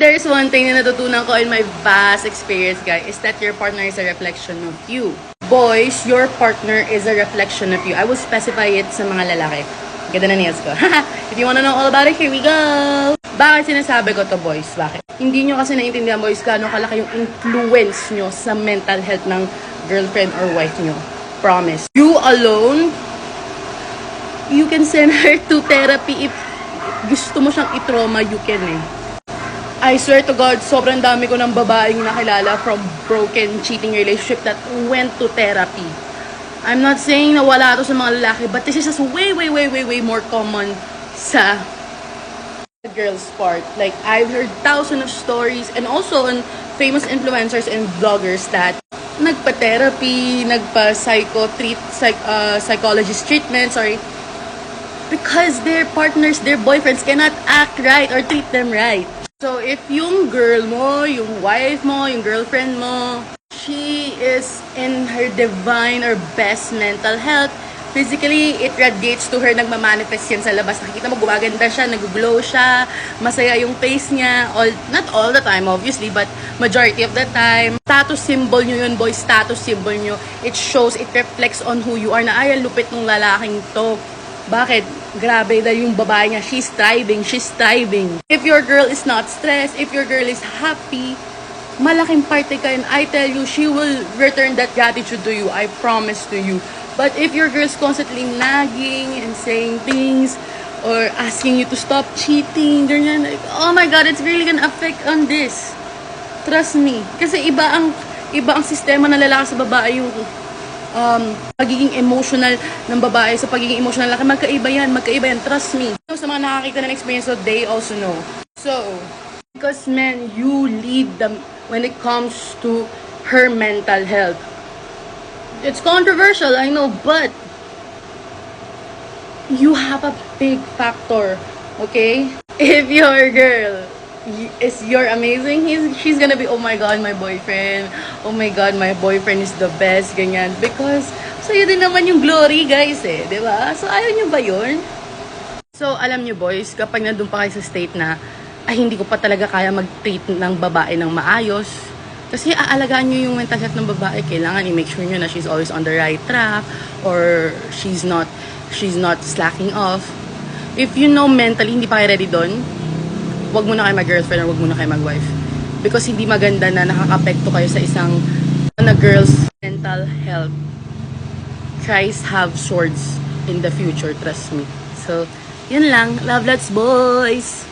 There's one thing na natutunan ko in my vast experience, guys, is that your partner is a reflection of you. Boys, your partner is a reflection of you. I will specify it sa mga lalaki. Ganda na nails ko. If you wanna know all about it, here we go! Bakit sinasabi ko to, boys? Bakit? Hindi nyo kasi naiintindihan, boys, gaano kalaki yung influence nyo sa mental health ng girlfriend or wife nyo. Promise. You alone, you can send her to therapy if gusto mo siyang i-trauma, you can eh. I swear to God, sobrang dami ko ng babaeng nakilala from broken, cheating relationship that went to therapy. I'm not saying na wala to sa mga lalaki, but this is just way more common sa girls' part. Like, I've heard thousands of stories and also on famous influencers and vloggers that nagpa-therapy, psychologist treatment, because their partners, their boyfriends cannot act right or treat them right. So, if yung girl mo, yung wife mo, yung girlfriend mo, she is in her divine or best mental health, physically, it radiates to her, nagmamanifest yan sa labas. Nakikita mo, gumaganda siya, nag-glow siya, masaya yung face niya, not all the time, obviously, but majority of the time. Status symbol nyo yun, boy, status symbol nyo. It shows, it reflects on who you are, na ay, lupit ng lalaking to. Bakit? Grabe dahil yung babae niya, she's thriving. If your girl is not stressed, if your girl is happy, malaking parte ka, and I tell you, she will return that gratitude to you. I promise to you. But if your girl's constantly nagging and saying things, or asking you to stop cheating, ganyan, like, oh my God, it's really gonna affect on this. Trust me. Kasi iba ang sistema ng lalaki sa babae, yung pagiging emotional ng babae sa pagiging emotional lalaki, magkaiba yan, trust me. So, sa mga nakakita ng experience, so they also know. So, because men, you lead them when it comes to her mental health. It's controversial, I know, but you have a big factor, okay? If your girl you're amazing, she's gonna be, oh my God, my boyfriend, oh my God, my boyfriend is the best, ganyan, because sa'yo din naman yung glory, guys, eh, di ba? So, ayaw nyo ba yun? So, alam nyo, boys, kapag nandun pa kayo sa state na, ay, hindi ko pa talaga kaya mag-treat ng babae ng maayos, kasi aalagaan nyo yung mental health ng babae, kailangan i-make sure nyo na she's always on the right track, or she's not slacking off. If you know mentally, hindi pa kayo ready doon, wag mo na kayo mag-girlfriend or wag mo na kayo mag-wife. Because hindi maganda na nakaka-apekto kayo sa isang na girl's mental health. Tries have swords in the future, trust me. So, yun lang. Love lots, boys!